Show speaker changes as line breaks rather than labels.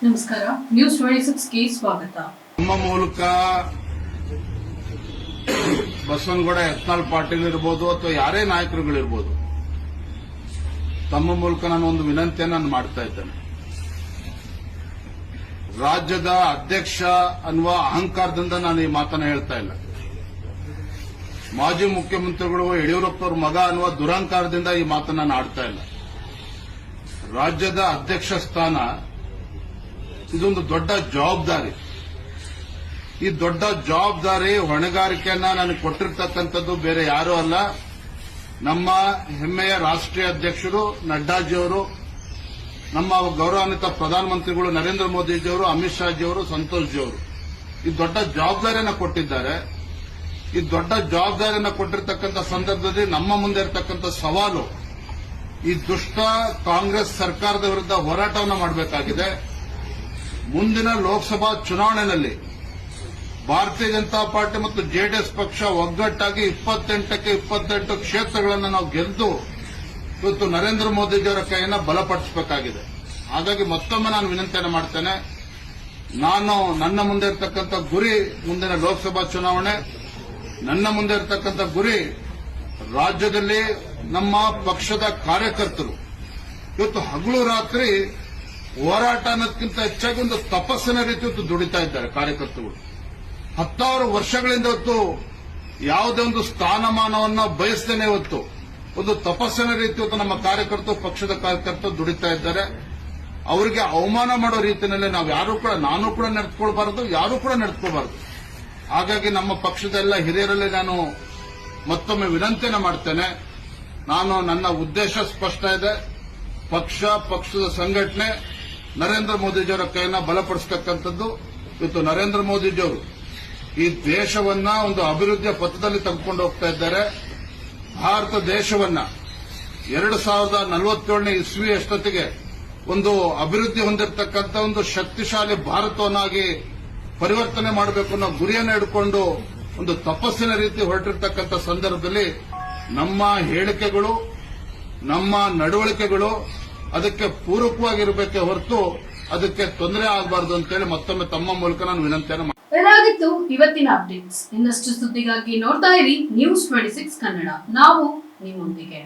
ನಮಸ್ಕಾರ, ನ್ಯೂಸ್ 26ಗೆ ಸ್ವಾಗತ.
ನಮ್ಮ ಮೂಲಕ ಬಸವನಗೌಡ ಯತ್ನಾಳ್ ಪಾಟೀಲ್ ಇರ್ಬೋದು ಅಥವಾ ಯಾರೇ ನಾಯಕರುಗಳಿರ್ಬೋದು, ತಮ್ಮ ಮೂಲಕ ನಾನು ಒಂದು ವಿನಂತಿಯನ್ನು ಮಾಡ್ತಾ ಇದ್ದೇನೆ. ರಾಜ್ಯದ ಅಧ್ಯಕ್ಷ ಅನ್ನುವ ಅಹಂಕಾರದಿಂದ ನಾನು ಈ ಮಾತನ್ನು ಹೇಳ್ತಾ ಇಲ್ಲ. ಮಾಜಿ ಮುಖ್ಯಮಂತ್ರಿಗಳು ಯಡಿಯೂರಪ್ಪನವ್ರ ಮಗ ಅನ್ನುವ ದುರಹಂಕಾರದಿಂದ ಈ ಮಾತನ್ನು ನಾನು ಆಡ್ತಾ ಇಲ್ಲ. ರಾಜ್ಯದ ಅಧ್ಯಕ್ಷ ಸ್ಥಾನ ಇದೊಂದು ದೊಡ್ಡ ಜವಾಬ್ದಾರಿ. ಈ ದೊಡ್ಡ ಜವಾಬ್ದಾರಿ ಹೊಣೆಗಾರಿಕೆಯನ್ನ ನನಗೆ ಕೊಟ್ಟಿರ್ತಕ್ಕಂಥದ್ದು ಬೇರೆ ಯಾರೂ ಅಲ್ಲ, ನಮ್ಮ ಹೆಮ್ಮೆಯ ರಾಷ್ಟ್ರೀಯ ಅಧ್ಯಕ್ಷರು ನಡ್ಡಾಜಿಯವರು, ನಮ್ಮ ಗೌರವಾನ್ವಿತ ಪ್ರಧಾನಮಂತ್ರಿಗಳು ನರೇಂದ್ರ ಮೋದಿಜಿಯವರು, ಅಮಿತ್ ಶಾಜಿಯವರು, ಸಂತೋಷ್ ಜಿಯವರು ಈ ದೊಡ್ಡ ಜವಾಬ್ದಾರಿಯನ್ನು ಕೊಟ್ಟಿದ್ದಾರೆ. ಈ ದೊಡ್ಡ ಜವಾಬ್ದಾರಿಯನ್ನು ಕೊಟ್ಟಿರ್ತಕ್ಕಂಥ ಸಂದರ್ಭದಲ್ಲಿ ನಮ್ಮ ಮುಂದೆ ಇರತಕ್ಕಂಥ ಸವಾಲು ಈ ದುಷ್ಟ ಕಾಂಗ್ರೆಸ್ ಸರ್ಕಾರದ ವಿರುದ್ಧ ಹೋರಾಟವನ್ನು ಮಾಡಬೇಕಾಗಿದೆ. ಮುಂದಿನ ಲೋಕಸಭಾ ಚುನಾವಣೆಯಲ್ಲಿ ಭಾರತೀಯ ಜನತಾ ಪಾರ್ಟಿ ಮತ್ತು ಜೆಡಿಎಸ್ ಪಕ್ಷ ಒಗ್ಗಟ್ಟಾಗಿ 28ಕ್ಕೆ 28 ಕ್ಷೇತ್ರಗಳನ್ನು ನಾವು ಗೆದ್ದು ಇವತ್ತು ನರೇಂದ್ರ ಮೋದಿಜಿಯವರ ಕೈಯನ್ನು ಬಲಪಡಿಸಬೇಕಾಗಿದೆ. ಹಾಗಾಗಿ ಮತ್ತೊಮ್ಮೆ ನಾನು ವಿನಂತಿಯನ್ನು ಮಾಡ್ತೇನೆ. ನನ್ನ ಮುಂದೆ ಇರತಕ್ಕಂಥ ಗುರಿ ಮುಂದಿನ ಲೋಕಸಭಾ ಚುನಾವಣೆ, ನನ್ನ ಮುಂದೆ ಇರತಕ್ಕಂಥ ಗುರಿ ರಾಜ್ಯದಲ್ಲಿ ನಮ್ಮ ಪಕ್ಷದ ಕಾರ್ಯಕರ್ತರು ಇವತ್ತು ಹಗಲು ರಾತ್ರಿ ಹೋರಾಟ ಅನ್ನೋದಕ್ಕಿಂತ ಹೆಚ್ಚಾಗಿ ಒಂದು ತಪಸ್ಸಿನ ರೀತಿ ಇವತ್ತು ದುಡಿತಾ ಇದ್ದಾರೆ ಕಾರ್ಯಕರ್ತರು. 10 ವರ್ಷಗಳಿಂದ ಇವತ್ತು ಯಾವುದೇ ಒಂದು ಸ್ಥಾನಮಾನವನ್ನ ಬಯಸದೇನೆ ಇವತ್ತು ಒಂದು ತಪಸ್ಸಿನ ರೀತಿ ಇವತ್ತು ನಮ್ಮ ಕಾರ್ಯಕರ್ತರು, ಪಕ್ಷದ ಕಾರ್ಯಕರ್ತರು ದುಡಿತಾ ಇದ್ದಾರೆ. ಅವರಿಗೆ ಅವಮಾನ ಮಾಡೋ ರೀತಿಯಲ್ಲಿ ನಾನು ಕೂಡ ನಡೆದುಕೊಳ್ಬಾರದು, ಯಾರೂ ಕೂಡ ನಡೆದುಕೋಬಾರದು. ಹಾಗಾಗಿ ನಮ್ಮ ಪಕ್ಷದ ಎಲ್ಲ ಹಿರಿಯರಲ್ಲಿ ನಾನು ಮತ್ತೊಮ್ಮೆ ವಿನಂತಿಯನ್ನು ಮಾಡ್ತೇನೆ. ನನ್ನ ಉದ್ದೇಶ ಸ್ಪಷ್ಟ ಇದೆ. ಪಕ್ಷದ ಸಂಘಟನೆ ನರೇಂದ್ರ ಮೋದಿಜಿಯವರ ಕೈಯನ್ನು ಬಲಪಡಿಸತಕ್ಕಂಥದ್ದು. ಇವತ್ತು ನರೇಂದ್ರ ಮೋದಿಜಿಯವರು ಈ ದೇಶವನ್ನ ಒಂದು ಅಭಿವೃದ್ಧಿಯ ಪಥದಲ್ಲಿ ತೆಗೆದುಕೊಂಡು ಹೋಗ್ತಾ ಇದ್ದಾರೆ. ಭಾರತ ದೇಶವನ್ನ 2047ನೇ ಇಸ್ವಿ ಅಷ್ಟೊತ್ತಿಗೆ ಒಂದು ಅಭಿವೃದ್ಧಿ ಹೊಂದಿರತಕ್ಕಂಥ ಒಂದು ಶಕ್ತಿಶಾಲಿ ಭಾರತವನ್ನಾಗಿ ಪರಿವರ್ತನೆ ಮಾಡಬೇಕು ಅನ್ನೋ ಗುರಿಯನ್ನು ಇಟ್ಕೊಂಡು ಒಂದು ತಪಸ್ಸಿನ ರೀತಿ ಹೊರಟಿರ್ತಕ್ಕಂಥ ಸಂದರ್ಭದಲ್ಲಿ ನಮ್ಮ ಹೇಳಿಕೆಗಳು, ನಮ್ಮ ನಡವಳಿಕೆಗಳು ಅದಕ್ಕೆ ಪೂರಕವಾಗಿರಬೇಕೇ ಹೊರತು ಅದಕ್ಕೆ ತೊಂದರೆ ಆಗಬಾರದು ಅಂತೇಳಿ ಮತ್ತೊಮ್ಮೆ ತಮ್ಮ ಮೂಲಕ ನಾನು ವಿನಂತಿಯನ್ನು
ಇದಾಗಿತ್ತು ಇವತ್ತಿನ ಅಪ್ಡೇಟ್ಸ್. ಇನ್ನಷ್ಟು ಸುದ್ದಿಗಾಗಿ ನೋಡ್ತಾ ಇರಿ ನ್ಯೂಸ್ 26 ಕನ್ನಡ. ನಾವು ನಿಮ್ಮೊಂದಿಗೆ.